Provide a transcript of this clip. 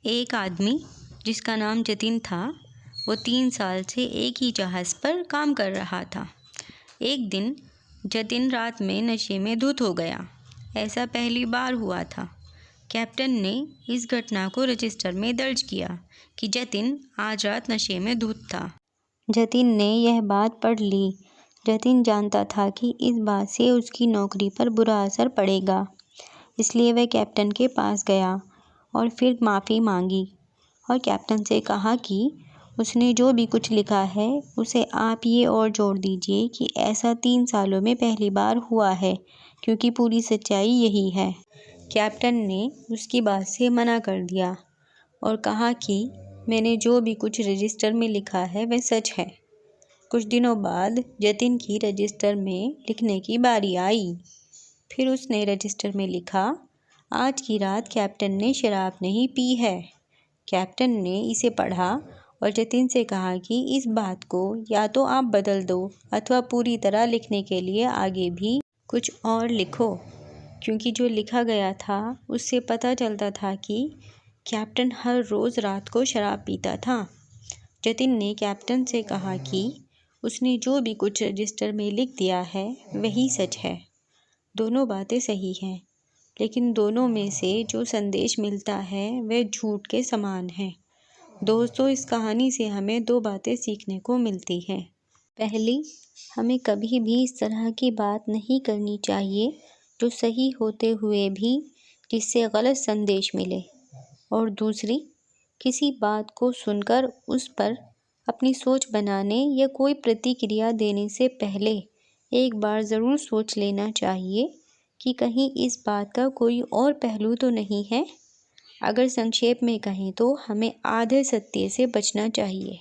एक आदमी जिसका नाम जतिन था, वो 3 साल से एक ही जहाज़ पर काम कर रहा था। एक दिन जतिन रात में नशे में धुत हो गया। ऐसा पहली बार हुआ था। कैप्टन ने इस घटना को रजिस्टर में दर्ज किया कि जतिन आज रात नशे में धुत था। जतिन ने यह बात पढ़ ली। जतिन जानता था कि इस बात से उसकी नौकरी पर बुरा असर पड़ेगा, इसलिए वह कैप्टन के पास गया और फिर माफ़ी मांगी और कैप्टन से कहा कि उसने जो भी कुछ लिखा है उसे आप ये और जोड़ दीजिए कि ऐसा 3 सालों में पहली बार हुआ है, क्योंकि पूरी सच्चाई यही है। कैप्टन ने उसकी बात से मना कर दिया और कहा कि मैंने जो भी कुछ रजिस्टर में लिखा है वह सच है। कुछ दिनों बाद जतिन की रजिस्टर में लिखने की बारी आई। फिर उसने रजिस्टर में लिखा, आज की रात कैप्टन ने शराब नहीं पी है। कैप्टन ने इसे पढ़ा और जतिन से कहा कि इस बात को या तो आप बदल दो अथवा पूरी तरह लिखने के लिए आगे भी कुछ और लिखो, क्योंकि जो लिखा गया था उससे पता चलता था कि कैप्टन हर रोज़ रात को शराब पीता था। जतिन ने कैप्टन से कहा कि उसने जो भी कुछ रजिस्टर में लिख दिया है वही सच है। दोनों बातें सही हैं, लेकिन दोनों में से जो संदेश मिलता है वह झूठ के समान है। दोस्तों, इस कहानी से हमें 2 बातें सीखने को मिलती हैं। पहली, हमें कभी भी इस तरह की बात नहीं करनी चाहिए जो सही होते हुए भी जिससे गलत संदेश मिले। और दूसरी, किसी बात को सुनकर उस पर अपनी सोच बनाने या कोई प्रतिक्रिया देने से पहले एक बार ज़रूर सोच लेना चाहिए कि कहीं इस बात का कोई और पहलू तो नहीं है। अगर संक्षेप में कहें तो हमें आधे सत्य से बचना चाहिए।